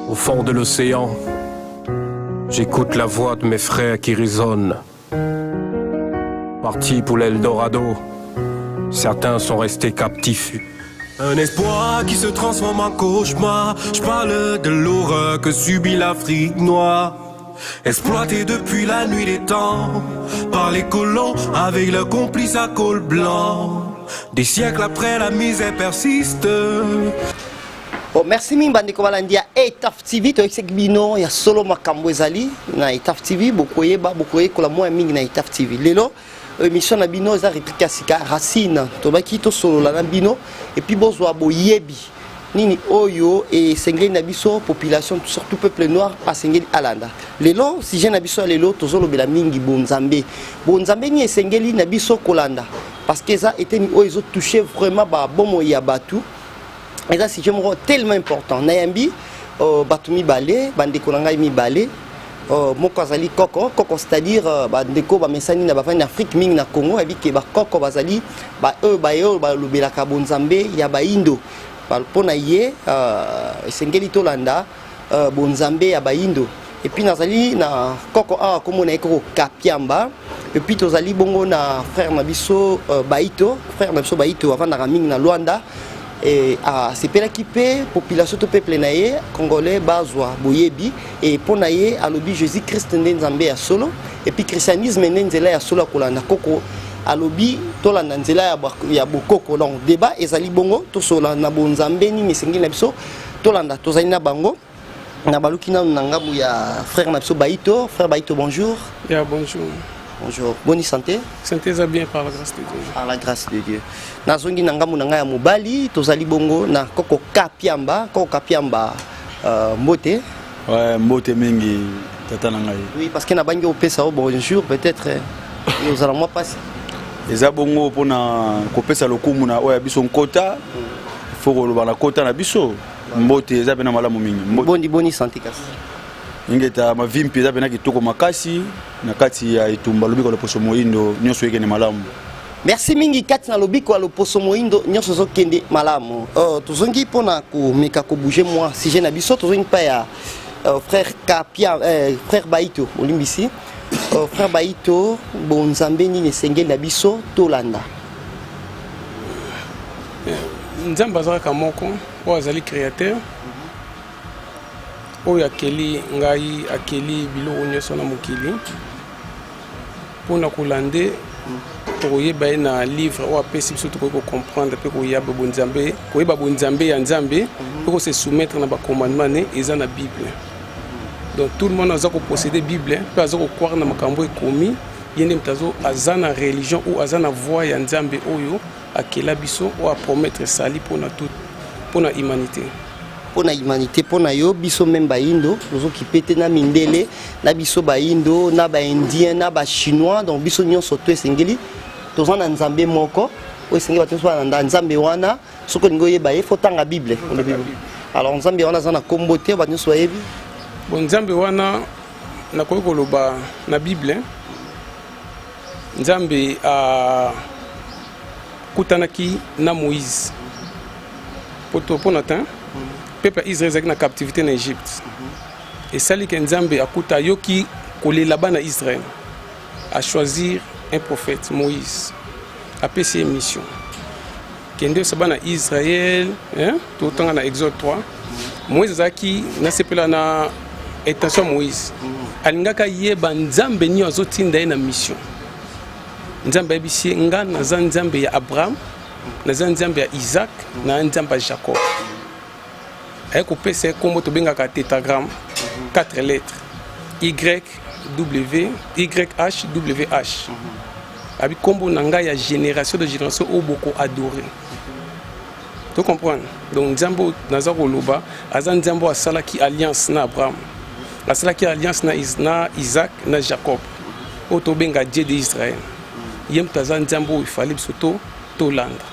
Au fond de l'océan, j'écoute la voix de mes frères qui résonnent. Partis pour l'Eldorado, certains sont restés captifs. Un espoir qui se transforme en cauchemar. Je parle de l'horreur que subit l'Afrique noire. Exploité depuis la nuit des temps par les colons avec leurs complices à col blanc. Des siècles après, la misère persiste. Bon, merci min bande ko balandia Etaf TV to exek bino ya solo makambo ezali na Etaf TV bokoye ko la mo mingi na Etaf TV lelo émission na bino za réplique sika racine to baki to solo la na bino et puis bozwa boyebi nini oyo et sengeli na biso population surtout peuple noir pa sengeli alanda lelo si je na biso lelo tozolo bela mingi bonzambe ni sengeli na biso kolanda parce que ça était ni oyo touché vraiment ba bomo ya batu. Et ça, c'est tellement important. Nayambi, Batumi Balé, Bandeko Nangai Mi Balé, Mokozali Koko, c'est-à-dire Bandeko Bamesani na Bafani Afrique, Ming na Congo, et que Koko Bazali, Lubela Kabonzambe, Yaba Indo, Ponaye, Sengeli Tolanda, Bonzambe, Yaba Indo. Et puis Nazali na Koko A, comme on a écrit Kapiamba, et puis Tozali Bongo na frère Nabiso Baito, frère Nabiso Baito, avant na Raming na Luanda. Et c'est pour l'équipe population tout peuple naïe congolais bazwa boyebi et pour naïe alobi Jésus Christ nzambe ya solo et puis christianisme nzela ya solo kolanda koko alobi tolanda nzela ya bokoko donc débat ezali bongo to sola na bonzambe ni mesengi na biso tolanda tozali na bango na baluki na ngambu ya frère na biso Baito. Frère Baito, bonjour. Yeah, bonjour. Bonjour. Bonne santé. Santé ça bien par la grâce de Dieu. Par la grâce de Dieu. Nazongi nangamu nanga ya mobali tozali bongo na koko kapiamba mbote. Ouais, mbote mingi tata nangai. Oui, parce que na bangi opesa bonjour peut-être nous allons moi passer. Eza bongo pona kopesa lokumu na oya biso nkota. Faut na kota na biso. Mbote eza bena malamu mingi. Boni santé kasi. Ingeta mavimpi eza bena kitoko makasi na kati ya itumba lobiko la poso moindo nyonso yeke ne malamu. Merci mingi kati na lobiko la poso moindo nyonso zo kende malamu. Tozongi pona ko meka ko bouger moi si je na biso tozongi pa ya frère Kapia frère Baito olimbisi. Frère Baito bonzambe ni sengeli na biso tolanda. Nzamba zaka moko o azali créateur. Oyo akeli ngai akeli biloko nyonso na mokili mpona kolande tokoyeba ye na livre oyo apesi biso tokoki kocomprendre mpe koyeba bonzambe ya nzambe mpe kose soumettre na bacommandement ne eza na bible. Donc tout le monde aza koposséder bible mpe aza kokroire na makambo ekomi ye nde moto aza na religion ou aza na voix ya nzambe oyo akela biso oyo apromettre sali mpona humanité. Pour la humanité, pour na yo biso même baindo, nous occupé na mindele, na biso baindo, na ba indien, na ba chinois, donc biso nyon soto esengeli, tous en nzambe moko, o esengeli ba tous na nzambe wana, soko ngo ye baye faut tanga bible. Alors nzambe wana za na kombote ba nyo soyebi. Bon nzambe wana na koyi koloba na bible. Nzambe a kutanaki na Moïse. Pour natin peuple Israël est en captivité en Égypte. Et sali que Nzambe akuta yoki kole là-bas na Israël a choisir un prophète Moïse a passé une mission. Kende sabana na Israël hein tout temps na Exode 3 Moïse zaki na sepela na intention Moïse alingaka yeba Nzambe ni azotinda na mission. Nzambe bisi nga na Nzambe ya Abraham na Nzambe ya Isaac na Nzambe ya Jacob. Avec au PC comme tu benga ka tétragramme 4 lettres YWH. Avec combo nanga ya génération au beaucoup adoré. Tu comprends? Donc Nzambo nazako loba azan Nzambo asalaki alliance na Abraham. Asalaki alliance na Isaac na Jacob. O to benga Dieu d'Israël. Yem tazan Nzambo il fallait surtout tolanda.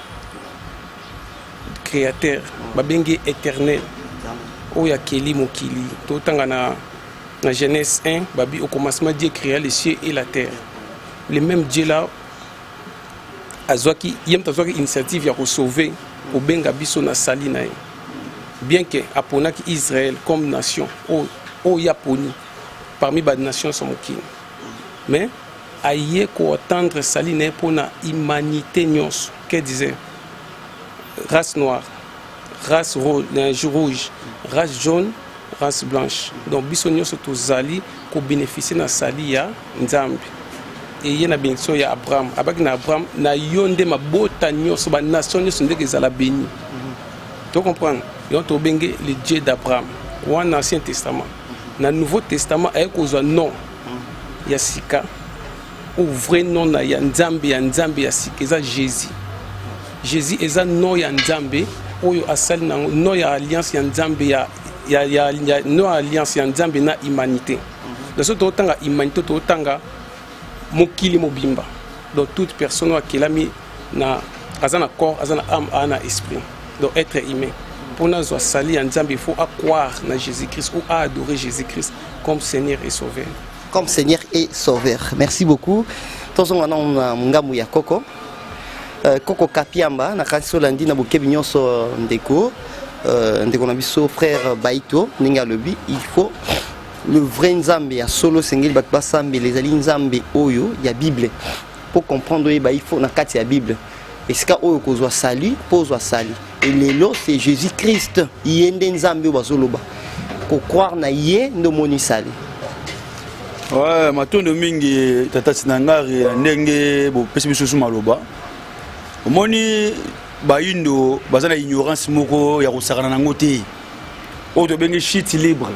Créateur, babengi éternel. Oya keli mokili to tanga na Genèse 1 babi au commencement Dieu créa les cieux et la terre. Le même Dieu là azwaki yem tazwaki initiative ya ko sauver au benga biso na sali na ye. bien que aponaki Israël comme nation au Yaponi parmi les nations somokine mais aïe ko attendre saline pour na humanité nyos que disait race noire race rouge race jaune race blanche donc biso nyos to zali ko bénéficier na sali ya nzambe et il y a une bénédiction ya Abraham avec na Abraham na yonde mabota nyos ba nation nyos ndeke zala béni. Tu comprends? Et on te bengue le Dieu d'Abraham. Ou en Ancien Testament. Dans le Nouveau Testament, il y a un nom. Il y a Sika. Ou vrai nom, il y a Nzambe, il y a Sika. C'est Jésus. Jésus est un nom, il y a Nzambe. Ou il y a nom, il y a alliance, il y a Nzambe. Il y a non alliance, il y a Nzambe, il y a humanité. Donc, ce temps, humanité, ce temps, mokili mobimba. Donc, toute personne qui a mis na corps, na âme, na esprit. Donc être humain. Pour nous sali en Nzambe, il faut croire en Jésus-Christ ou à adorer Jésus-Christ comme Seigneur et Sauveur. Comme Seigneur et Sauveur. Merci beaucoup. Tous on a mungamu ya Koko. Koko Kapiamba na kanso landi na bokebi nyonso ndeko. Ndeko na biso frère Baito ninga lobi, il faut le vrai Nzambe ya solo sengeli bakba sambe les ali Nzambe oyo ya Bible. Pour comprendre il faut na kati ya Bible. Et ce qu'on a sali, pose sali. Et l'élo, c'est Jésus-Christ. Il y a des Nzambe bazoloba. Pour croire na yé, no moni sali. Ouais, matondo mingi tata sinangari ndenge bo pesi biso suma loba. Moni bayindo bazana ignorance moko ya kosakana nango te. O to bengi shit libre.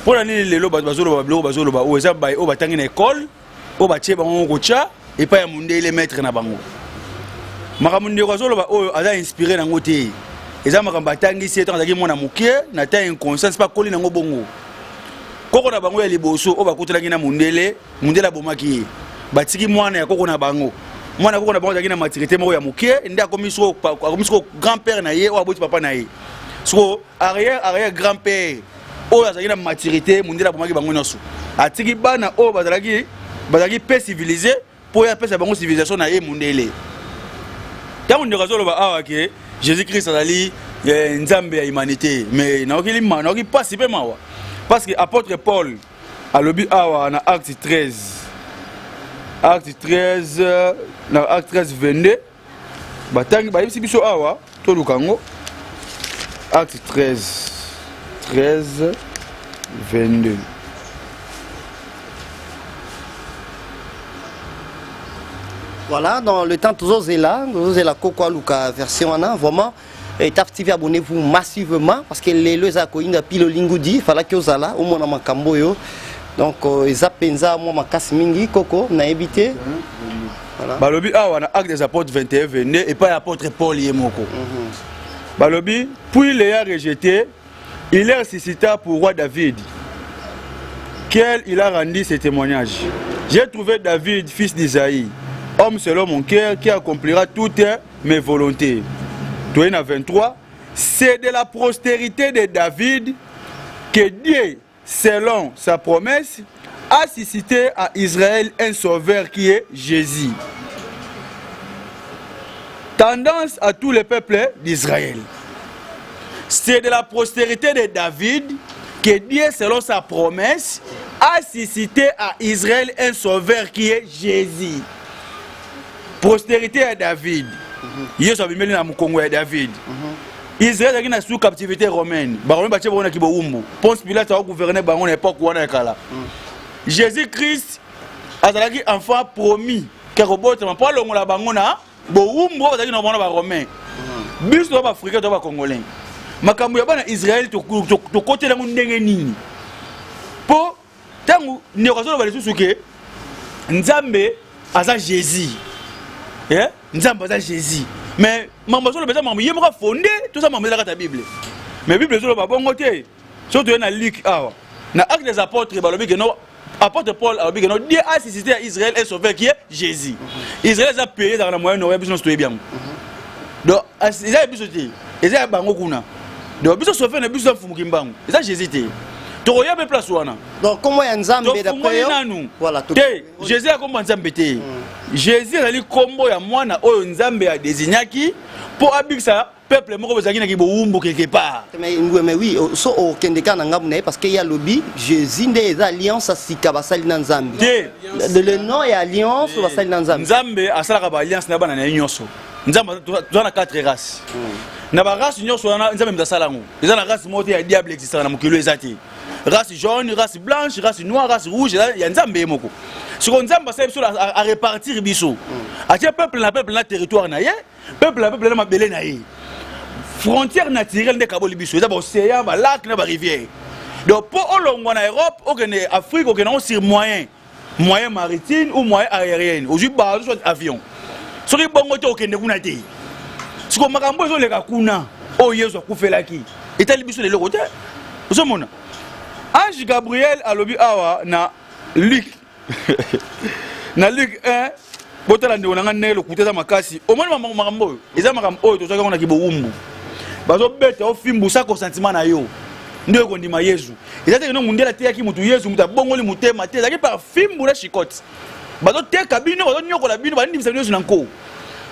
Pour la nini lelo bazoloba o eza bay o batangi na école, o batie bango kocha et pas ya mundele maître na bango. Makamundi kozoloba oyo aza inspiré nango te eza makambo atangisi etango azalaki mwana moke na ta inconscience pas koli nango bongo koko na bango ya liboso oyo bakutelaki na mundele abomaki ye batiki mwana ya koko na bango mwana koko na bango azalaki na maturité moko ya moke nde akomi soko grand-père na ye oyo aboti papa na ye soko arrière grand-père oyo azalaki na maturité mundele abomaki bango nyonso atiki bana oyo bazalaki pe civilisé mpo ye apesa bango civilisation na ye mundele. Quand on dit que Jésus-Christ a dit Nzambe à l'humanité, mais il n'a pas si peu mawa. Parce que l'apôtre Paul a lobby dans Acte 13. Acte 13, dans Acte 13, 22. Acte 13, 22. Voilà, dans le temps, toujours est là Koko Luka version vraiment. Et TV, abonnez-vous massivement parce que les lois à Koinda Pilo Lingudi, fallait que vous allez au moins à Makamboyo. Donc, ils appellent ça moi ma casse mingi Koko, n'a évité. Voilà. Balobi, on a acte des apôtres 21 22 et pas l'apôtre Paul Yemoko. Balobi, puis les a rejeté, il est ressuscité pour roi David. Quel il a rendu ce témoignage. J'ai trouvé David, fils d'Isaïe. Homme selon mon cœur qui accomplira toutes mes volontés. Toina 23. C'est de la postérité de David que Dieu, selon sa promesse, a suscité à Israël un sauveur qui est Jésus. Tendance à tous les peuples d'Israël. C'est de la postérité de David que Dieu, selon sa promesse, a suscité à Israël un sauveur qui est Jésus. Postérité à David. Hier, ça vient dans Congo à David. Israël est sous captivité romaine. Baron Baché Bona Kiboumbu. Ponce Pilate a gouverné Baron époque où on est là. Jésus-Christ a été enfant promis. Car au bout de temps, pas le monde la Bangona, Boumbu a été dans le romain. Bus de l'Afrique de Congolais. Makambu ya Israël to côté de ndenge nini. Po tangu ne razo ba lesusu ke Nzambe aza Jésus. Nzambe aza Jésus. Mais mambo zo le beza mambo yemaka fondé tout ça mambo la Bible. Mais Bible zo ba bongo te. Surtout na Luc awa. Na Actes des apôtres ba lobi que non apôtre Paul a lobi que non Dieu a suscité à Israël un sauveur qui est Jésus. Israël a payé dans la moyenne Orient business to bien. Donc ils a bisoté. Ils a bango kuna. Donc biso sauveur na biso fumuki mbango. Ils a Jésus te. Toroya be place wana. Donc comment y a Nzambe d'après voilà tout. Jésus a comme Nzambe te. Jésus ali kombo ya mwana oyo Nzambe a désignaki pour abikisa peuple moko bezaki na kiboumbu quelque part. Mais oui, so au Kendeka Nangam parce qu'il y a lobby, Jésus des alliances à Sikabasali Nanzambi. Le nom est alliance ou Basali Nanzambi. Nzambe asala ba alliance na bana na nyonso. Nzambe doit na 4 races. Na ba race nyonso na Nzambe mtasala ngo. Eza na race moko ya diable existant na mokilo ezati. Race jaune, race blanche, race noire, race rouge, ya Nzambe moko. Ce qu'on Nzambe ça à répartir biso. A peuple na territoire na ye, peuple na mabele na ye. Frontière naturelle de Kaboli biso, eza ba océan, ba lac na ba rivière. Donc pour olongwa na Europe, au Afrique, au Kenya sur moyen maritime ou moyen aérien. Aujourd'hui ba soit avion. Soki bongo to okende kuna te. Siko makambo zo leka kuna o yezo kufelaki. Etali biso le lokote. Ozomona. Ange Gabriel alobi awa na Luc. Na Luc 1 botala ndeko nanga nelo kuteza makasi. Omoni makambo. Eza makambo oyo to soka na kiboumbu. Bazo beta o fimbu sa ko sentiment na yo. Ndio ko ndima Yesu. Eza te no mundela te yaki mutu Yesu muta bongoli mutema te zaki par fimbu la chicote. Bazo te kabino bazo nyoko la bino bandi bisanyo nanko.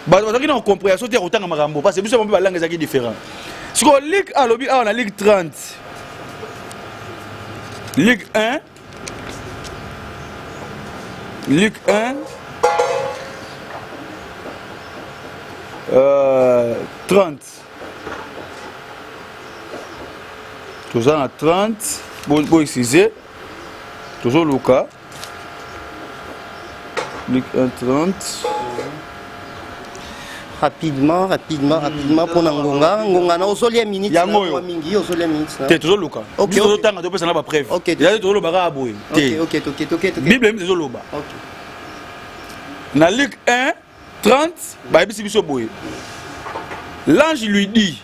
Bazo ki na compréhension te kotanga makambo parce que biso mpe ba langue zaki différent. Siko Luc alobi awa na Luc 30. Luc 1 Luc 1 30 toujours à 30 bon excusez toujours Lucas Luc 1 30 rapidement pour Ngonga na osolia minute na mingi osolia minute t'es toujours Lucas OK toujours tanga to pesa na ba preuve il y a toujours le bara aboy OK Bible même toujours loba OK na Luc 1 30 ba bisi biso boy l'ange lui dit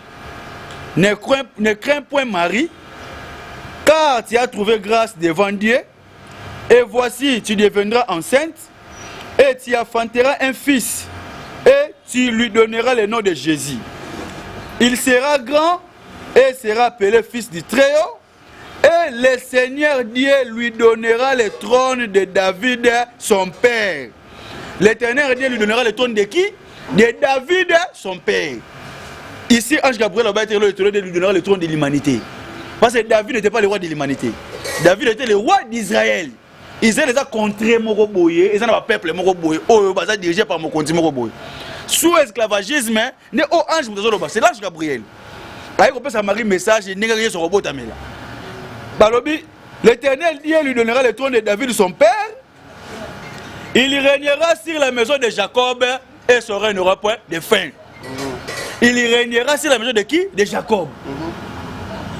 ne crains point Marie car tu as trouvé grâce devant Dieu et voici tu deviendras enceinte et tu enfanteras un fils et tu lui donneras le nom de Jésus. Il sera grand et sera appelé fils du Très-Haut. Et le Seigneur Dieu lui donnera le trône de David, son père. L'Éternel Dieu lui donnera le trône de qui? De David, son père. Ici, Ange Gabriel lui donnera le trône de l'humanité. Parce que David n'était pas le roi de l'humanité. David était le roi d'Israël. Israël les a contrés Moroboye, ils ont un peuple Moroboye, dirigé par Mokonzi Moroboye. Sous esclavagisme, c'est l'ange Gabriel. Il peut s'amarrer message et négager son robot Tamela. Balobi, l'Éternel Dieu lui donnera le trône de David, son père. Il régnera sur la maison de Jacob et son règne n'aura point de fin. Il régnera sur la maison de qui? De Jacob.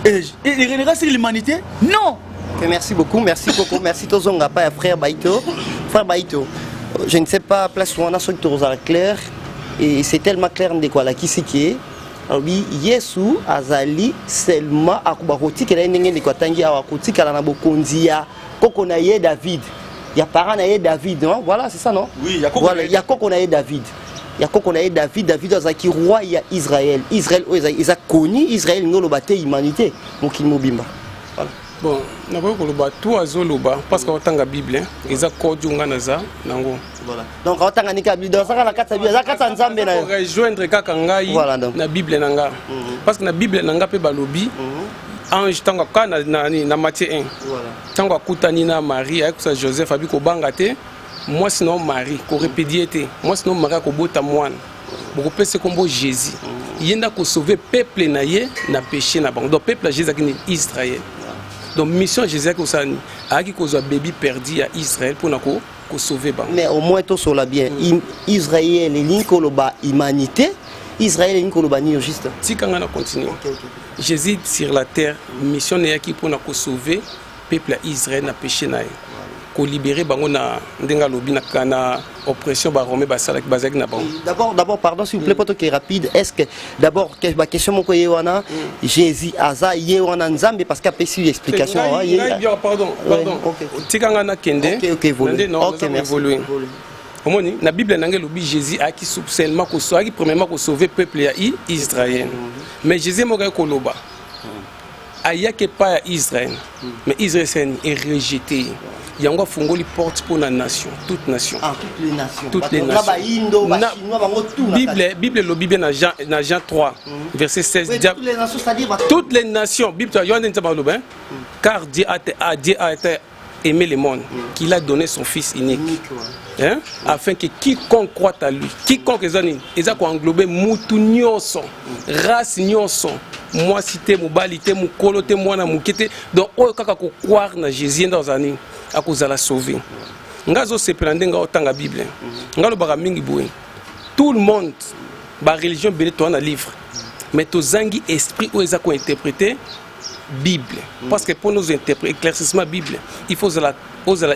Et il régnera sur l'humanité? Non. Merci beaucoup, merci Tozonga, frère Baito. Frère Baito, je ne sais pas, place où on a ce qui est clair, et c'est tellement clair de quoi la qui c'est qui est. Oui, Yesu azali seulement à Kubaroti, qui est un de quoi tangi à Wakoti, qui a un bokondia, Kokonaye David. Il y a paranaye David, non? Voilà, c'est ça, non? Oui, il y a Kokonaye David. Il y a Kokonaye David, Azaki roi, il y a Israël. Israël, ils ont connu Israël, nous le bâté humanité, donc il mobimba. Voilà. Bon, na ba ko loba tout azoloba parce que otanga Bible eza kodunga naza nango. Voilà. Donc otanga nika Bible dans ça la kata Bible, za kata nzambe na. Pour rejoindre kaka ngai na Bible nanga. Parce que na Bible nanga pe balobi ange tanga kana na Matthieu 1. Voilà. Tanga akutani na Marie avec sa Joseph abi ko bangate, moi sinon Marie ko répédiété, moi sinon Marie ko bota moine. Beaucoup pese kombo Jésus. Yenda ko sauver peuple na ye na péché na bango. Donc peuple Jésus qui est Israël. Donc mission Jésus qui osani a qui cause bébé perdu à Israël pour nako ko sauver ba. Mais au moins tout cela bien. Israël et l'inkoloba humanité, Israël et l'inkoloba ni juste. Si quand on continue. Jésus sur la terre mission est qui pour nako sauver peuple Israël na péché na ye. Ko libérer bango na ndenga lobi na kana oppression ba romain ba sala ki bazak na bango. D'abord pardon s'il vous plaît pour que rapide. Est-ce que d'abord ma question mon koye wana Jésus aza ye wana nzambe parce qu'a péci explication pardon. Tikanga na kende. OK merci. Omoni na Bible nangé lobi Jésus a qui seulement ko sauver premièrement ko sauver peuple ya Israël. Mais Jésus mo ga ko loba. ayaki pas à Israël. Mais Israël est rejeté. Il y a encore fongoli porte pour la nation, toute nation. Ah, toutes les nations. Toutes les nations. Bible le Bible dans Jean 3, verset 16. Oui, toutes les nations, c'est-à-dire toutes les nations. Bible, car Dieu a aimé le monde, qu'il a donné son Fils unique. Hein? Afin que quiconque croit à lui, quiconque ils ont englobé mutu nyonso, race nyonso, moi cité mobilité mukolote mwana mukete, donc oyo kaka ko croire na Jésus dans année à cause de la sauver. Ngazo se prendre otanga Bible. Ngalo baka mingi boye. Tout le monde ba religion belé toi na livre. Mais to zangi esprit ou ezako interpréter Bible. Parce que pour nous interpréter éclaircissement Bible, il faut la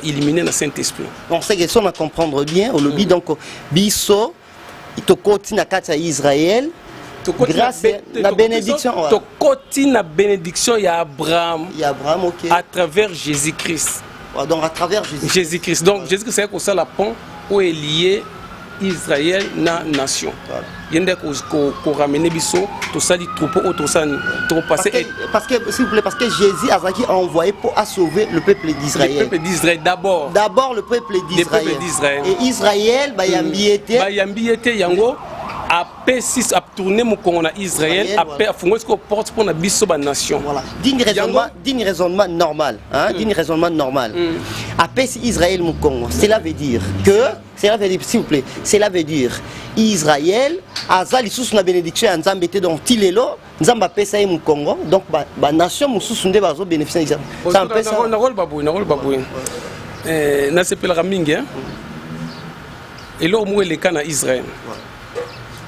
éliminer le Saint-Esprit. On sait que ça on va comprendre bien. Au lobby donc biso il te continue à katsa Israël. Grâce à la bénédiction. La bénédiction il y a Abraham. Il y a Abraham, ok. À travers Jésus-Christ. Donc à travers Jésus-Christ. Donc Jésus-Christ c'est ça la pont où est lié Israël na nation. Il y a qu'on ramène biso tout ça dit troupeau tout ça parce que s'il vous plaît parce que Jésus a envoyé pour sauver le peuple d'Israël. Le peuple d'Israël d'abord. D'abord le peuple d'Israël. Et Israël ba yambiete yango après si a tourner mon Congo na Israël après a fongoli ko porte pour na biso ba nation. Voilà. Digne raisonnement normal, hein, digne raisonnement normal. Après si Israël mon Congo, cela veut dire s'il vous plaît, cela veut dire Israël azali sous la bénédiction nzambe te donc tilelo nzamba pesa mon Congo donc ba nation mususu nde bazo bénéficier ça. Ça pesa na rôle babou na sepela mingi hein. Et là où le cas na Israël.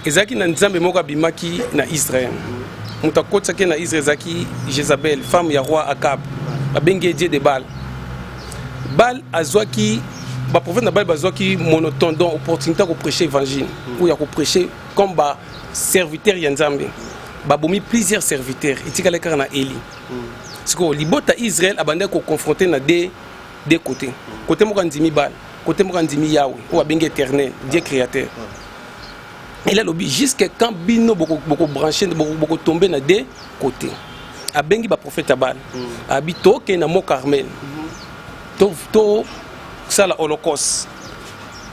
Ezaki na nzambe moko abimaki na Israël. Mutakotaki na Israël zaki Jézabel, femme ya roi Akab. Babenge Dieu de Baal. Baal azwaki ba prophète na Baal bazwaki monotone donc opportunité ko prêcher évangile ou ya ko prêcher comme ba serviteur ya nzambe. Ba bomi plusieurs serviteurs itikala kaka na Eli. Siko libota Israël abandé ko confronter na deux côtés. Côté moko ndimi Baal, côté moko ndimi Yahweh ou abenge éternel, Dieu créateur. Et là, jusqu'à quand Bino beaucoup branché, beaucoup tombé dans deux côtés. A bengi ba prophète Abal. Habito ke na Mont Carmel. To ça la Holocauste.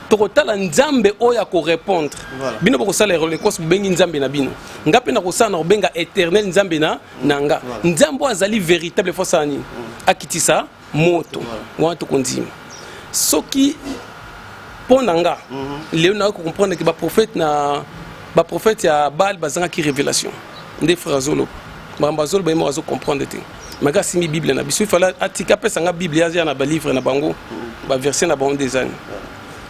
To kotala nzambe oya ko répondre. Bino boko sala Holocauste bengi nzambe na bino. Ngape na kosala na benga éternel nzambe na nanga. Nzambo azali véritable fosani. Akitisa moto. Wantu konzima. Soki Ponanga, Léonard comprendre que le prophète a Baal bazanga qui révélation. Des frères Zolo, Bambazolo ba mo comprendre te. Maga simi Bible na biso il fallait atika pesa nga Bible ya na ba livre na bango, ba verset na bango des années.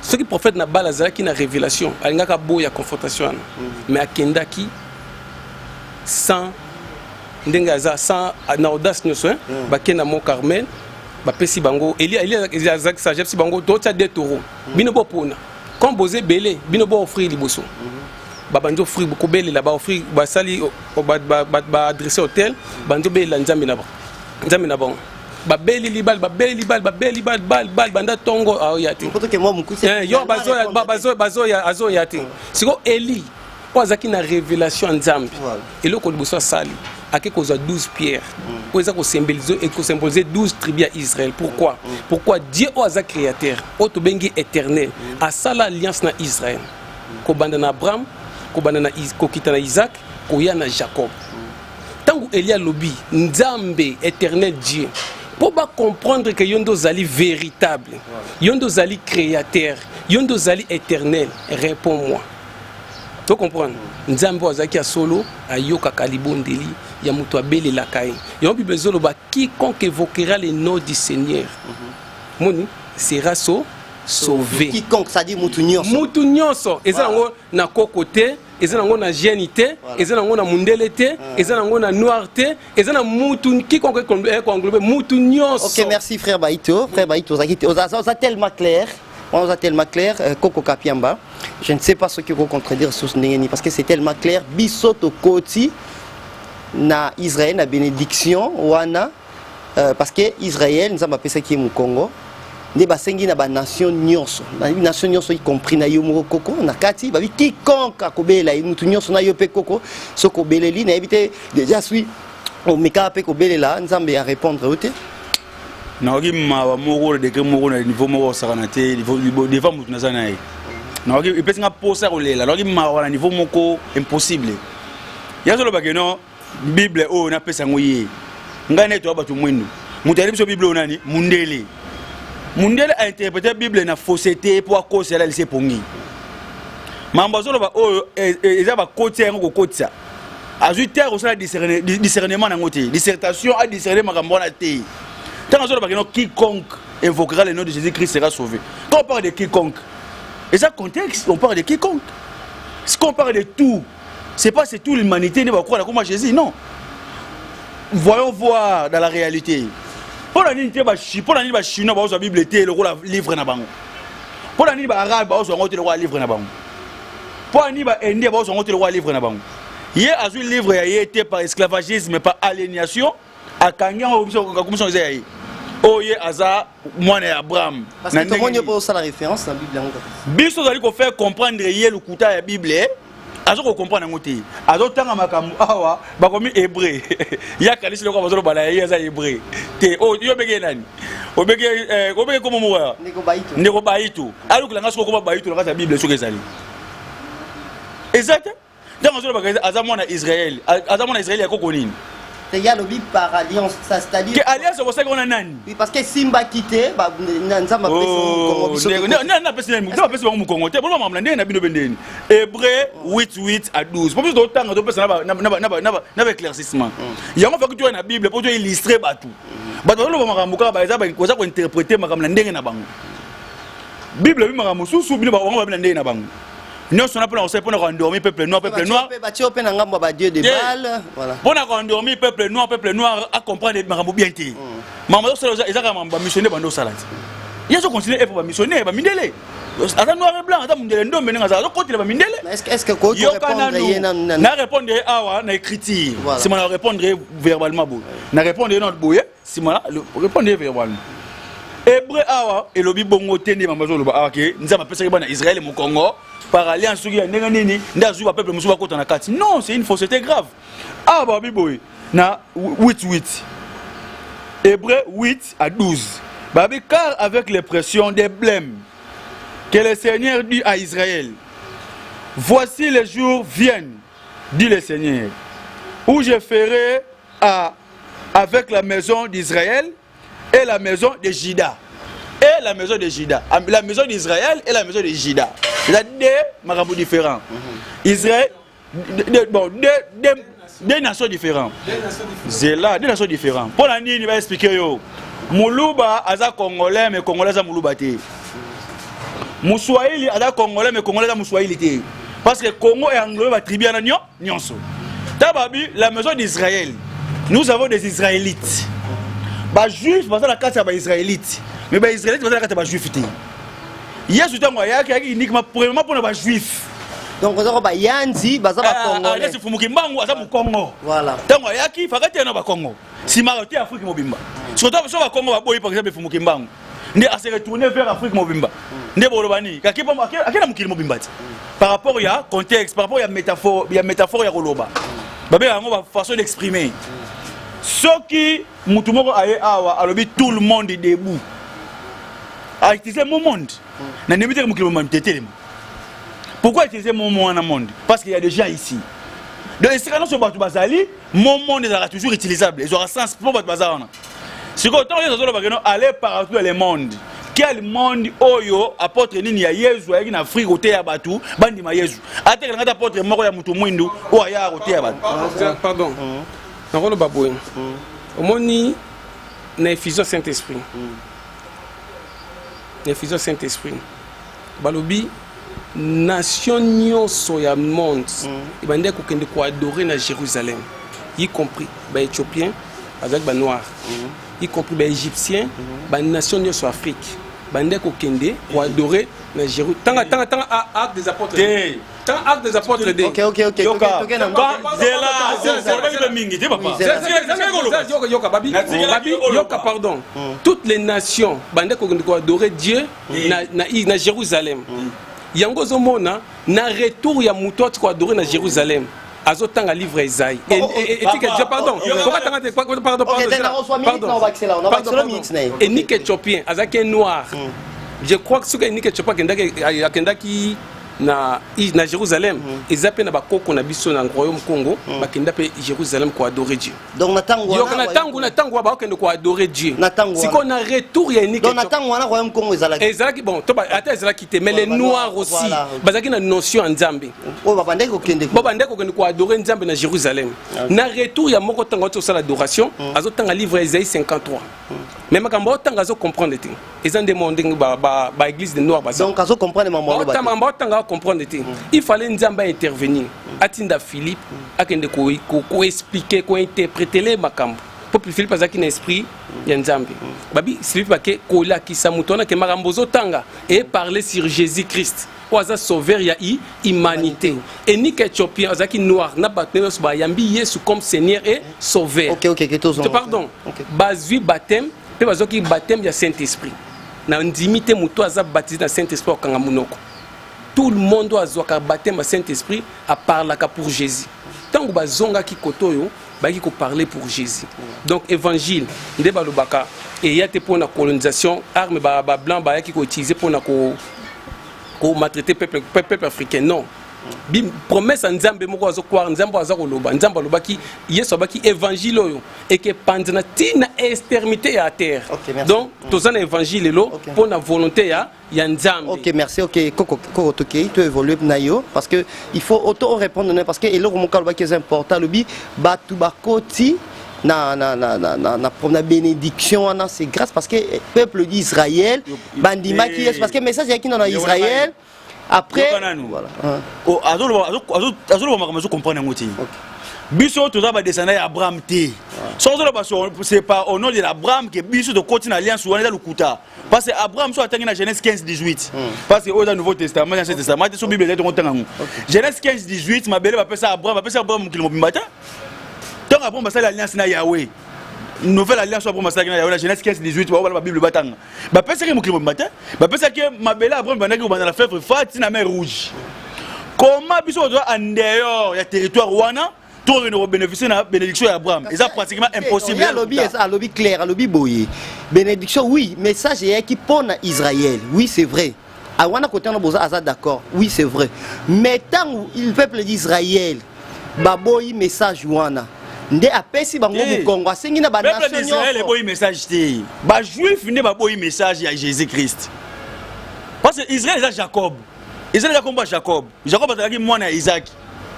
Ce qui prophète na Baal azala qui na révélation, alinga ka boya confrontation. Mais akendaki sans ndenga za sans na audace nyoso, ba kena Mont Carmel. Bapesi bango Eli azak sagesse bango d'autres des taureaux bino bo pona comme bosé belé bino bo offrir liboso babanjo offrir beaucoup belé là ba offrir ba sali ba adresser hôtel banjo belé nzambe na bon ba beli libal bal banda tongo yati yo bazo ya azo yati siko Eli po azaki na révélation nzambe eloko liboso sali à quelque chose 12 pierres. Pour ça qu'on symboliser 12 tribus à Israël. Pourquoi? Pourquoi Dieu est créateur, autobengi éternel, a ça l'alliance na Israël. Ko bandana Abraham, ko bandana Kokita na Isaac, ko ya na Jacob. Tant que Elia lobi, Nzambe éternel Dieu. Pour pas comprendre que yondo zali véritable, yondo zali créateur, yondo zali éternel, réponds-moi. Tu comprends? Nzambe azaki a solo ayoka kalibondeli ya mutu abele la kai. Ya Bible zolo ba quiconque évoquera le nom du Seigneur. Moni sera sauvé. Quiconque ça dit mutu nyonso. Mutu nyonso. Eza ngo na kokote, eza ngo na génité, eza ngo na mundelete, eza ngo na noirté, eza na mutu quiconque ko englober mutu nyonso. OK, merci frère Baito. Frère Baito, ça tellement clair. On a tellement clair, Koko Kapiamba. Je ne sais pas ce qu'il faut contredire sur ce Nengeni parce que c'est tellement clair. Bisoto Koti na Israël na bénédiction wana parce que Israël nous avons appelé ça qui est au Congo. Ne basengi na ba nation nyonso. Na nation nyonso y compris na yo moko koko na kati ba quiconque akobela mutu nyonso na yo pe koko soko beleli na éviter déjà suis o meka pe ko belela nzambe ya répondre ote naoki mawa moko de que moko na niveau moko sakana te devant mutu nazana ye naoki ipesi nga posa kolela naoki mawa na niveau moko impossible yazolo bakeno bible o na pesa ngoye ngane to abatu mwenu mutu ali biso bible o nani mundele a interprété bible na fausseté pour cause la lycée pongi mambo zolo ba o eza ba côté ngo kotisa azui terre osala discernement na ngote dissertation a discerner makambo na te. Tant que quiconque invoquera le nom de Jésus-Christ sera sauvé. Quand on parle de quiconque, et ça contexte, on parle de quiconque. Si on parle de tout, c'est pas c'est toute l'humanité ne va croire comme Jésus, non. Voyons voir dans la réalité. Pour la ligne de chinois, la Bible était le livre na bango. Pour la ligne arabe, le livre na bango. Pour la ligne indien, le livre na bango. Hier, a le livre a été par esclavagisme, par aliénation, à Kangan, comme ça, oh ye aza mwana ya Abraham. Parce que tout le monde n'a pas la référence dans la Bible. Biso zali ko faire comprendre ye le kuta ya Bible. Azo ko comprendre ngote. Azo tanga makambo awa ba komi hébreu. Ya kalisi le ko bazolo bala ye za hébreu. Te oh yo bege nani? Obege komo moya. Ndeko baitu. Ali ko langa ko ba baitu la kata Bible soke zali. Exact. Dans bazolo ba aza mwana Israël. Aza mwana Israël ya ko nini? Il y a le bip par alliance, c'est-à-dire. Que alliance c'est pour ça qu'on a nani. Oui, parce que Simba quitté, bah nzamba pesa Congo. Non, pesa bango Congo. Te bon mamla ndenge na bino bendeni. Hébreu 8:8 à 12. Pour que tanga to pesa na éclaircissement. Yango fa que tu na Bible pour tu illustrer batu. Batu lo makambo ka ba eza ba ko za ko interpréter makambo ndenge na bango. Bible bi makambo susu bino ba bango ba ndenge na bango. Nous sommes pour endormir peuple noir, peuple noir. Dieu de Baal, voilà. Pour endormir peuple noir à comprendre les marabouts bien té. Maman, ils ont missionné dans nos salades. Ils ont continué à missionner, à mindele. Attends noir et blanc, attends mindele, non mais n'azalo côté la mindele. Est-ce que quoi tu répondre na répondre awa na écriture. Si moi répondre verbalement beau. Na répondre notre boye, si moi répondre verbalement. Hébreu awa et lobi bongo tende mamazo loba awa ke nzamba pesa ke bana Israël mu Congo. Par alliance, non, c'est une fausseté grave. Ah, bah, biboy, na 8:8. Hébreu 8 à 12. Babi, car avec les pressions des blêmes que le Seigneur dit à Israël, voici les jours viennent, dit le Seigneur, où je ferai avec la maison d'Israël et la maison de Juda. Et la maison de Juda. La maison d'Israël et la maison de Juda. Il y a deux marabouts différents. Israël, deux nations différentes. C'est là, deux nations différentes. Pour l'année, il va expliquer yo. Moulouba, aza congolais, mais congolais aza moulouba te. Mouswahili, aza congolais, mais congolais aza mouswahili te. Parce que Congo et Anglais va tribu à nyonso. Tababi, la maison d'Israël. Nous avons des Israélites. Bah juifs, parce que la carte c'est israélite. Mais les Israélites, parce que la carte c'est juif. Il y a tout un moyen qui est uniquement pour les juifs. Donc, vous avez Yanzi, vous avez c'est Fumukimbangu, c'est Congo. Voilà. Tant qu'il y a qui, il faut que tu aies Congo. Si Maroc est Afrique Mobimba. Surtout si le Congo va par exemple Fumukimbangu. Il a se retourner vers Afrique Mobimba. Il Bolobani. Par rapport à contexte, par rapport à métaphore, il y a métaphore, il y a Roloba. Il y a une façon d'exprimer. Ce qui, tout le monde est debout. À utiliser mon monde. Pourquoi utiliser mon monde dans le monde? Parce qu'il y a des gens ici. Donc, si on se bazali, mon monde sera toujours utilisable. Ils auront sens pour battre bazar. Si on aller partout dans le monde, quel monde oyo apporte nini ya Yesu ya na Afrique côté ya batu bandi ma Yesu. Ate ngata apporte moko ya mutu mwindu o ya côté ya batu. Pardon. Nakolo baboy. Omoni na effusion Saint-Esprit. Effusion Saint-Esprit. Balobi nation nyonso ya monde ibande ko kende ko adorer na Jérusalem, y compris ba éthiopien avec ba noir, y compris ba égyptien, ba nation nyonso Afrique bande ko kende ko adorer na Jérusalem. Tanga acte des apôtres. Tant acte des apôtres de. OK. Pardon. Toutes les nations bande ko adorer Dieu na Jérusalem. Yango zomona na retour ya muto ko adorer na Jérusalem. azotanga livre Esaïe. Pardon. Et Nick Éthiopien, azaki noir. Je crois que ce que Nick Éthiopien qui na Jérusalem, ils appellent na bakoko na biso na royaume Congo, bakenda pe Jérusalem pour adorer Dieu. Donc na tango ba okende ko adorer Dieu. Si qu'on a retour ya Nick. Donc na tango wana royaume Congo ezalaki bon, to ba ata ezalaki te, mais les noirs aussi, bazaki na notion en Nzambe. Oh ba bandeko kende. Ba bandeko kende ko adorer Nzambe na Jérusalem. Na retour ya moko tango to sala adoration, azotanga livre Esaïe 53. Mais makambo tanga zo comprendre te. Ezan demandé ba église de noirs donc azo comprendre maman ba tanga comprendre te. Il fallait Nzamba intervenir. Atinda Philippe akende ko expliquer, ko interpréter les makambo. Peuple Philippe azaki na esprit ya Nzambe. Babi Philippe bake ko la kisa mutona ke makambo zo tanga et parler sur Jésus-Christ. Oaza sauveur ya humanité. Et ni Éthiopien azaki noir na batnelos ba yambi Yesu comme Seigneur et sauveur. OK. Pardon. Bazui baptême, pe bazoki baptême ya Saint-Esprit. Na ndimité muto aza baptisé dans Saint-Esprit okanga munoko. Tout le monde doit avoir baptême à Saint-Esprit à parler pour Jésus. Tant que bazonga ki kotoyo, ba ki ko parler pour Jésus. Donc évangile, ndé balobaka et y a te pour la colonisation, arme ba blanc ba ki ko utiliser pour na ko maltraiter peuple africain. Non. Bim promesse en Nzambe moko azo croire Nzambe azo koloba Nzambe lobaki Yesu abaki évangile oyo et que pendant tina extermité à terre. Donc tozana évangile lo pour la volonté ya Nzambe. OK, merci. OK, Koko Toké, tu évolues nayo parce que il faut auto répondre parce que eloko moko lobaki est important lobi batu bakoti na bénédiction c'est grâce parce que peuple d'Israël bandima qui est parce que message yaki dans Israël. Après, voilà. Biso tout ça va descendre à Abraham T. C'est pas au nom de l'Abraham que Biso de continue alliance ou le Kouta. Parce que Abraham soit atteint dans Genèse 15-18. Parce que au Nouveau Testament, dans l'Ancien Testament, sur Bible Genèse 15-18, ma belle va passer Abraham qui le mobimata. Tant Abraham va faire l'alliance na Yahweh. Nouvelle alliance pour ma la Genèse 15-18 la Bible batanga ba pesa que mokimo matin ba pesa que ma belle Abraham banaki dans la fleuve Fati na mer rouge. Comment biso doit en dehors ya territoire wana pour ne bénéficier na bénédiction d'Abraham. C'est pratiquement impossible. À lobby clair, à lobby boye. Bénédiction oui, mais ça j'ai qui pour Israël. Oui, c'est vrai. À wana côté on a besoin d'accord. Oui, c'est vrai. Mais tant le peuple d'Israël ba boye message wana ndé apesi bango mu Congo asengi na ba nation peuple d'Israël est boy message té ba juif ne ba boy message à Jésus-Christ parce que Israël est Jacob a combat Jacob azalaki mwana Isaac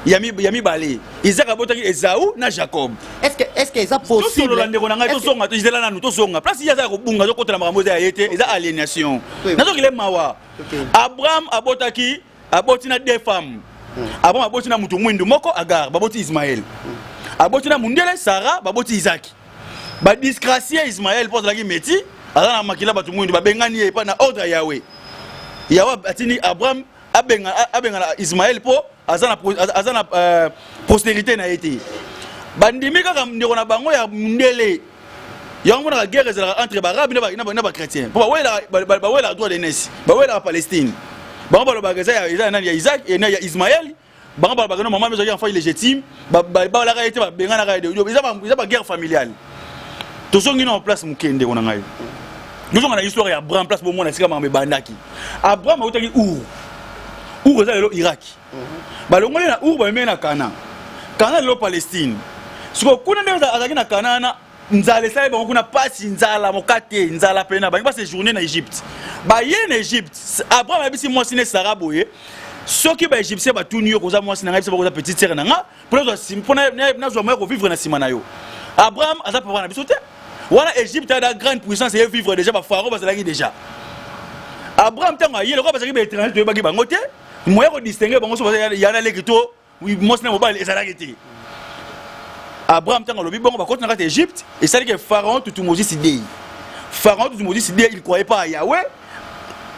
yami balé Isaac abotaki Esaü na Jacob est-ce que ça possible to ndeko nanga to songa to Israël na to songa place ya za ko bunga to kotela makambo ya yete eza aliénation nazo kile mawa Abraham aboti na deux femmes Abraham aboti na mutu mwindu moko Agar baboti Ismaël aboti na mundele Sarah baboti Isaac ba disgracier Ismaël pour la meti ala makila batu mwindu babengani ye pa na ordre Yahweh atini Abraham abenga Ismaël po azana postérité na été bandimi kaka ndeko na bango ya mundele yango na guerre entre arabes na ba chrétiens po ba wela droit de naissance ba wela Palestine bango baloba ya nani ya Isaac et ya Ismaël bango baloba no maman besoin enfant illégitime ba la réalité ba benga na réalité ils ba guerre familiale to songi na en place mukende kona ngai nous on a l'histoire ya Abraham place bo mona sika mambe bandaki Abraham otaki Ur za le Irak balongole na Ur ba mena Kana le Palestine siko kuna ndio azaki na Kana nzala sai ba kuna pasi nzala mokate nzala pena ba ba séjourner na Égypte ba ye na Égypte Abraham abisi moi sine Sarah boye soki ba Égyptien ba tuni yo koza moi sine ngai ba petite sœur nanga pour na zo moi ko vivre na sima na yo Abraham aza pa na biso te wana Égypte a da grande puissance et vivre déjà ba pharaon bazalaki déjà Abraham tanga yele ko bazaki ba étranger to ba ki bango te moi ko distinguer bango so yana lekito oui moi sine mobile ezalaki te Abraham tanga lobi bango ba continue na Égypte et ça dit que pharaon tout Moses idée pharaon tout Moses idée il croyait pas à Yahweh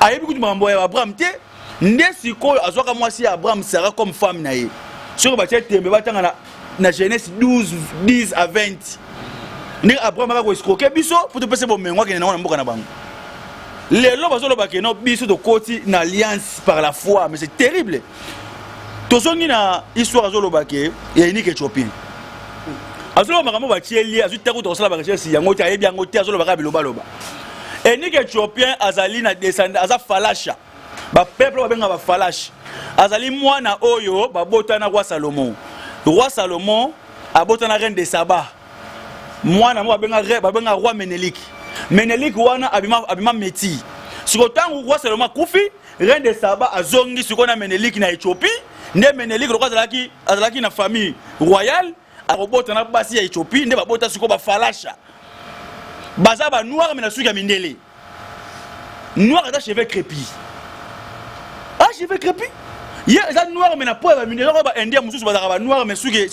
ayebi kutu mambo ya Abraham te ndé siko azwaka mwasi Abraham Sarah comme femme na ye sur ba tembe batanga na Genèse 12:10 à 20 ni Abraham ba ko escroquer biso pour te passer bon mengo ke na mboka na bango lelo bazolo ba ke no biso de koti na alliance par la foi mais c'est terrible tozongi na histoire azolobake ya unique éthiopien azoloba makambo batieli azutako tokosala barecherche yango te ayebi yango te azolobaka bilobaloba unique éthiopien azali na descendant aza falasha bapeuple babenga bafalash azali mwana oyo babotana roi Salomon abotana reine de Saba mwana mo babenga roi Menelik wana abima meti siko tangu roi Salomon kufi reine de Saba azongi siko na Menelik na Éthiopie nde Menelik lokwa azalaki na famille royale abotana basi ya Éthiopie nde babota siko bafalasha baza ba noir mena suki ya mindele noir ata cheveux crépus cheveux crépus il y a noir mais na po ba mindele ba indien mususu bazaka ba noir mais suki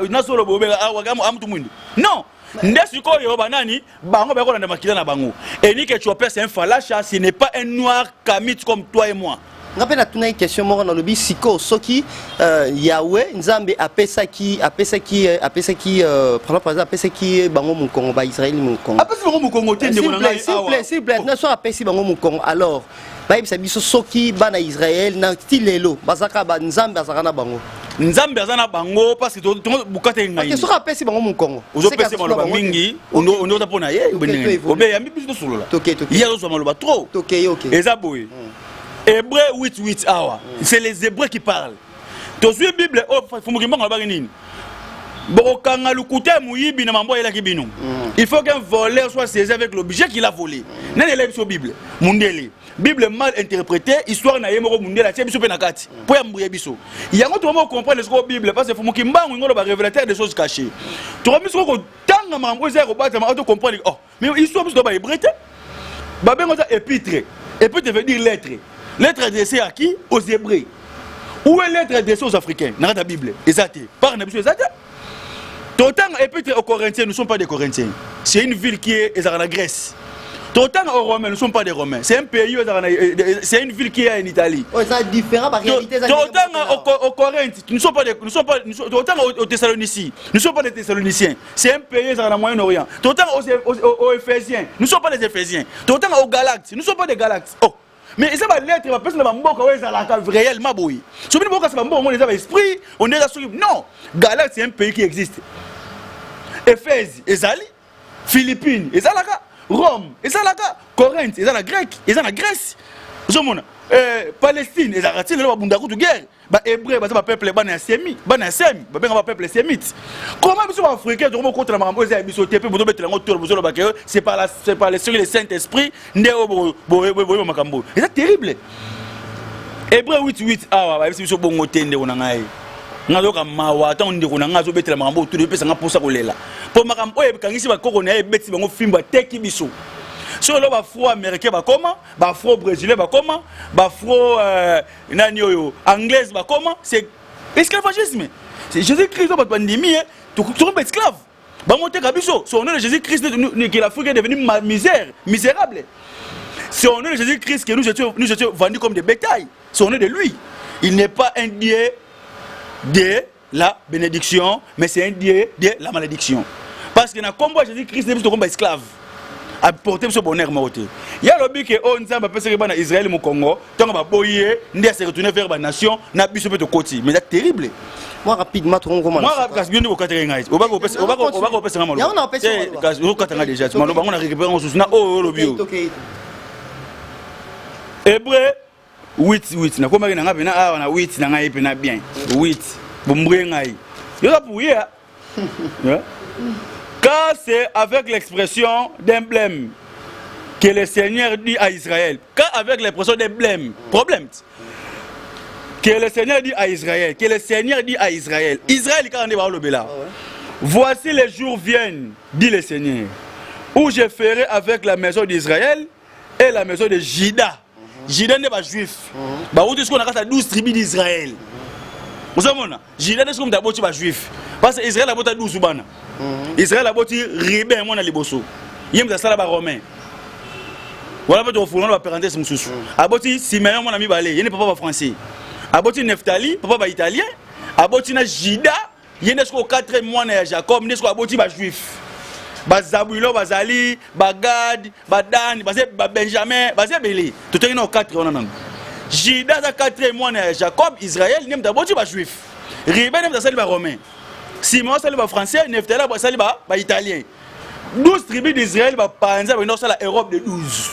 na solo bobeka amtu mwindi non nde sikoyo banani bango ba ko na makila na bango Unique Éthiopien c'est un falacha, ce n'est pas un noir kamit comme toi et moi. Ngape na tuna question moko na lobi siko soki Yahweh Nzambe apesaki par exemple apesaki bango mu Congo ba Israël mu Congo. Apesi bango mu Congo te ndeko na ngai awa. S'il plaît, na so apesi bango mu Congo alors ba yebisa biso soki bana Israël na tilelo bazaka ba Nzambe azaka na bango. Nzambe azana bango parce que to bukate ngai. Ok, so apesi bango mu Congo. Ozo pesi maloba mingi, on ta pona ye benenge. Obe ya mbibiso solola. OK. Hier ozo maloba trop. OK. Eza boye. Hébreu 8:8 awa. C'est les Hébreux qui parlent. Tozui Bible o fumukimba ngaba nini. Bokanga lukute muyibi na mambo yela kibino. Il faut qu'un voleur soit saisi avec l'objet qu'il a volé. Nene lebe sur Bible. Mundele. Bible mal interprétée, histoire na yemoko mundela tie biso pe na kati. Po ya mbuye biso. Yango to mo comprendre ce que Bible parce que fumukimba ngolo ba révélateur des choses cachées. To biso ko tanga mambo za ko bata ma auto comprendre. Oh, mais histoire biso ba hébreu. Ba bengo za épître. Épître veut dire lettre. Lettre adressée à qui? Aux Hébreux. Où est lettre adressée aux Africains? Dans la Bible. Exact. Par Nabi exact. Autant épître aux Corinthiens, nous ne sommes pas des Corinthiens. C'est une ville qui est en Grèce. Autant aux Romains, nous ne sommes pas des Romains. C'est un pays, c'est une ville qui est en Italie. Oh, c'est différent par réalité. Autant aux Corinthiens, nous ne sommes pas des, autant aux Thessaloniciens, nous ne sommes pas des Thessaloniciens. C'est un pays dans le Moyen-Orient. Autant aux Éphésiens, nous ne sommes pas des Éphésiens. Autant aux Galactes, nous ne sommes pas des Galactes. Oh. Mais ça va l'être, parce que c'est réellement beau. Si on est esprit, on est là. Non, Galate c'est un pays qui existe. Éphèse, Ezali, Philippines, Ezalaka, Rome, Ezalaka, Corinthe, Ezala grec, Ezala Grèce. Palestine, Ezalati, le Bundaku de guerre. Hébreu, bah peuple bana semi, bah peuple sémite. Comment ils sont africains, ils contre la maman, ils sont TP, ils sont c'est par le Saint-Esprit, c'est terrible. Hébreu 8:8 ah ouais, ils sont bon au tende on a ngazoka mawa ta ndeko na ngazo betela makambo tout depuis sanga posa kolela po makambo e kangisi ba koko na e beti bango fimba teki biso so lo ba fro américain ba koma ba fro brésilien ba koma ba fro nani oyo anglaise ba koma c'est esclavagisme. C'est Jésus-Christ ba pandémie tout ba esclave ba monter kabiso so on est Jésus-Christ que l'Afrique est devenue misérable. C'est au nom de Jésus-Christ que nous étions vendus comme des bétails. C'est au nom de lui. Il n'est pas un Dieu de la bénédiction, mais c'est un Dieu de la malédiction. Parce que dans le combat Jésus-Christ, nous sommes comme esclaves. À porter ce bonheur mortel. Il y a le but que on s'en parce que Israël au Congo, tant qu'on va boyer, on se retourner vers la nation, n'a plus de côté. Mais c'est terrible. Moi rapidement tout comment. Moi rapidement au quatrième âge. On va repasser un moment. On va déjà. On a récupéré en sous na oh le bio. Hébreu 8:8 na koma nga pena awa na 8 na ngai pena bien 8 bombre ngai yo la pouye car c'est avec l'expression d'emblème que le Seigneur dit à Israël car avec l'expression d'emblème problème que le Seigneur dit à Israël Israël quand on est le bela voici les jours viennent dit le Seigneur où je ferai avec la maison d'Israël et la maison de Juda. Juda n'est pas juif. Bah où est-ce qu'on a 12 tribus d'Israël. Vous savez Juda n'est pas juif. Parce que Israël a boté 12 bana. Israël a boté ribé mon aliboso. Yem za sala ba romain. Voilà peut-être foulon la parenthèse mususu. A boté Simeon mon ami balé, yene papa français. A boté Nephtali, papa ba italien. A boté na Juda, yene ko 4 mois na Jacob, n'est ko a boté ba juif. Bazabulo bazali bagad badan bazé Benjamin bazé belé tout est dans 4 on a Judas a 4 mois na Jacob, Israël nem d'abord ba juif. Ruben nem d'asali ba romain. Simon sali ba français, Nephtali ba sali ba italien. 12 tribus d'Israël ba panza ba nosa la Europe de 12.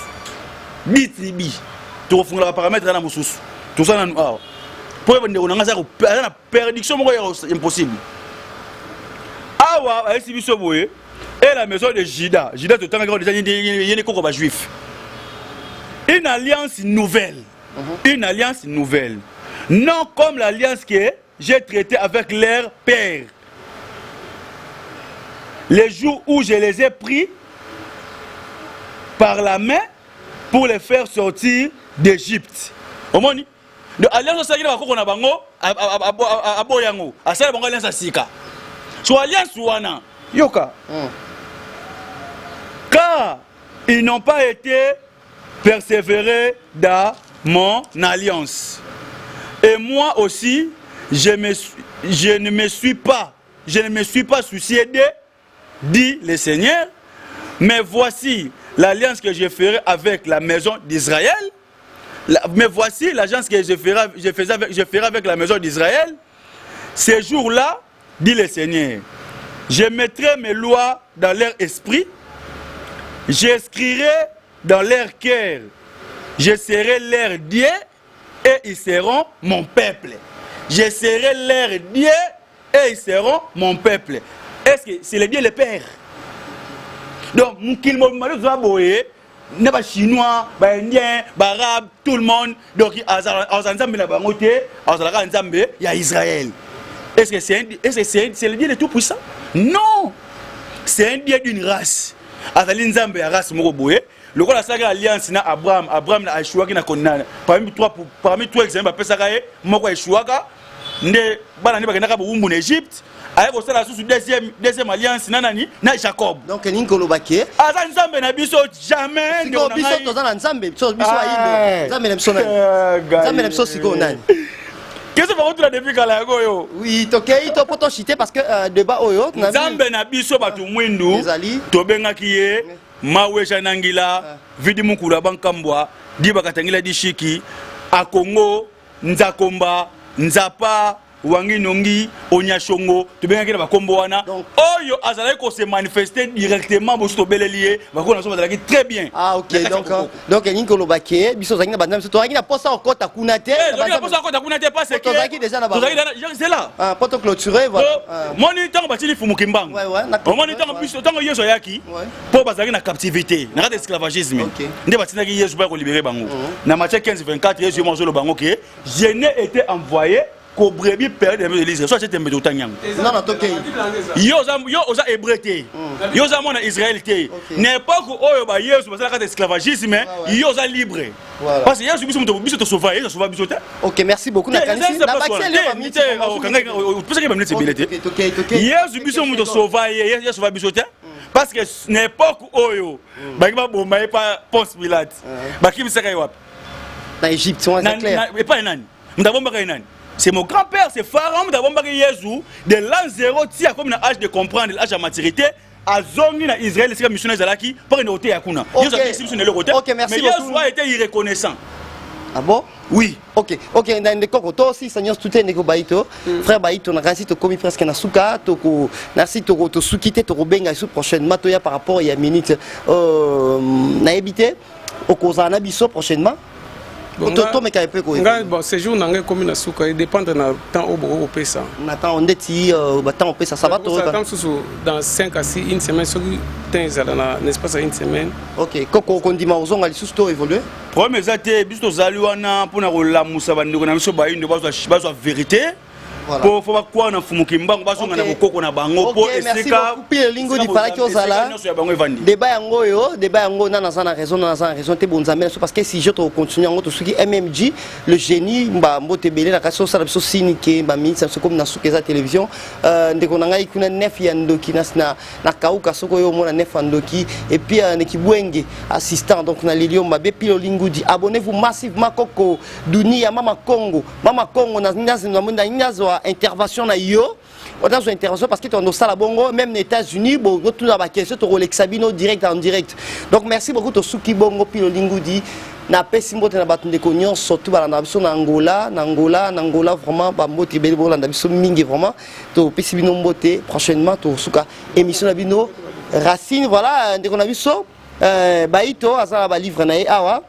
10 tribus. Tu refonga la paramètre na mususu. Tout ça na pour on a la prédiction impossible. Awa a biso boye et la maison de Judas. Judas tout temps déjà il est comme juif. Une alliance nouvelle. Une alliance nouvelle. Non comme l'alliance que j'ai traitée avec leur père. Les jours où je les ai pris par la main pour les faire sortir d'Égypte. Au moins, de alliance ça qui va qu'on a bango à boyango. À ça bango alliance sika. So alliance wana yoka. Car ils n'ont pas été persévérés dans mon alliance. Et moi aussi, je ne me suis pas soucié d'eux, dit le Seigneur. Mais voici l'alliance que je ferai avec la maison d'Israël. Mais voici l'alliance que je ferai avec la maison d'Israël. Ces jours-là, dit le Seigneur, je mettrai mes lois dans leur esprit, j'inscrirai dans leur cœur, je serai leur Dieu et ils seront mon peuple. Je serai leur Dieu et ils seront mon peuple. Est-ce que c'est le Dieu le Père? Donc, qu'il m'a boyé, n'est pas chinois, indien, arabe, tout le monde. Donc, il y a Israël. Est-ce que c'est le Dieu de tout puissant? Non! C'est un Dieu d'une race. Azali Nzambe ya race moko boye. Le roi la alliance na Abraham na Yeshua qui na konna. Parmi trois exemples pesaka ye moko Yeshua ka nde bana ne bakenda ka bumbu na Égypte. Avec aussi la deuxième alliance na Jacob. Donc Ninkolo Baké. Azali Nzambe na biso jamais biso tozana Nzambe biso ayindo. Nzambe na biso na. Nzambe na biso siko nani. Qu'est-ce que vous avez depuis Kalago yo? Oui, toké to poto chité parce que débat oyo na Nzambe na biso batu mwindu tobenga kiye mawe janangila vidi mukula bankambwa diba katangila dishiki a Congo Nzakomba Nzapa Wanginongi Onyashongo tobenga kila bakombo wana oyo azalaki ko se manifester directement bo to belelié bakona so bazalaki très bien. Ah OK donc Ninkolo Baké biso zangina banda biso toaki na posa okota kuna te na posa okota kuna te parce que tozaki déjà na ba c'est là ah poto clôturer voilà moni tango batili fumukimbango moni tango biso tango yeso yaki po bazalaki na captivité na rate esclavagisme nde batinaki yesu ba ko libérer bango na Matthieu 15:24 yesu mo zo lo bango que je n'ai été envoyé ko brebis perdre de l'Israël soit c'était méthode tanyang non toké yo oza hébreuté yo oza mona Israël té n'importe oyo ba yesu basala ka esclavagisme yo oza libre parce que yesu biso to sauver yesu sauver biso té. OK merci beaucoup na kanisi na baxé le ba miti pour ça que ba miti bilité yesu biso to sauver yesu sauver biso té parce que n'importe oyo ba ki ba bomba pas Ponce Pilate ba ki bisaka wapi na Égypte on est clair et pas nani ndabomba ka nani. C'est mon grand-père, c'est Pharaon d'abord Jésus de l'an 0 tia comme l'âge de comprendre, l'âge de maturité à zongi na Israël c'est missionnaire zalaki pour une hôtel yakuna. OK merci mais Jésus a été irreconnaissant. Ah bon? Oui. OK dans les cocoto aussi Seigneur tout est neko baito frère baito na kansi to komi presque na suka to ko na si to sukite to benga sous prochainement to ya par rapport il y a minute na habité au kozana biso prochainement. Bon, ces jours n'ont comme na souka il dépend de temps au beau pesa. Nathan on dit temps au pesa ça va toi dans 5 à 6 une semaine sur n'est-ce pas une semaine. OK koko kondima ozonga lisusu to évoluer. Premier zate biso zaliwana pour na la musa bandiko na biso bayindo bazwa vérité. Pour faut quoi na fumukimbango basonga na bokoko na bango po esika pile lingo di paraki ozala débat yango yo débat yango na na raison te bonzamela parce que si je te continue yango to suki MMG le génie mba mbote belé na kaso sala biso sinike mba minsa so comme na sukeza télévision ndeko na ngai kuna nef ya ndoki na kauka soko yo mona nef ndoki et puis nekibwenge assistant donc na lilio mba be pile lingo di abonnez-vous massivement koko dunia mama Congo na nyazo kozwa intervention na yo on a une intervention parce que tu as ça bongo même aux États-Unis bon tout dans la question tu relaxes bino direct en direct donc merci beaucoup to suki bongo pilo lingudi na pesi mbote na batu ndeko nyon surtout balanda biso na Angola vraiment ba mbote beli bolanda biso mingi vraiment to pesi bino mbote prochainement to suka émission na bino Racine voilà ndeko na biso baito azala ba livre na awa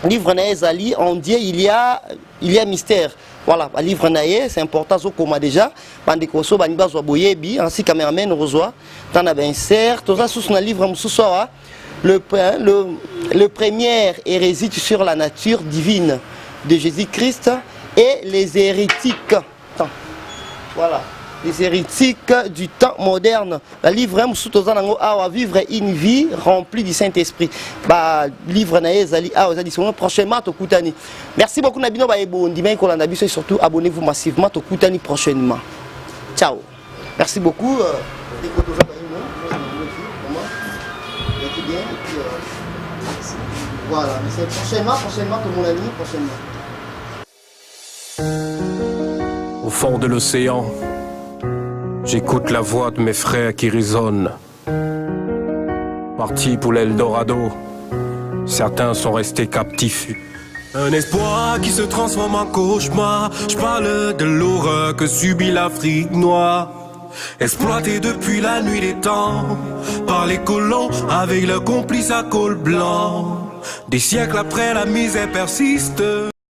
livre na ezali on dit il y a mystère voilà ba livre na c'est important zo koma déjà bandeko so bani bazwa boyebi ainsi cameraman reçoit tana ba insert to za sous na livre mususu awa le premier hérésie sur la nature divine de Jésus-Christ et les hérétiques. Voilà, les hérétiques du temps moderne. Le livre à vivre une vie remplie du Saint-Esprit. Livre prochainement merci beaucoup Nabino et surtout abonnez-vous massivement prochainement. Ciao. Merci beaucoup. Voilà, mais c'est prochainement, tout mon ami, prochainement. Au fond de l'océan, j'écoute la voix de mes frères qui résonnent. Partis pour l'Eldorado, certains sont restés captifs. Un espoir qui se transforme en cauchemar. Je parle de l'horreur que subit l'Afrique noire. Exploité depuis la nuit des temps par les colons avec leurs complices à col blanc. Des siècles après la misère persiste.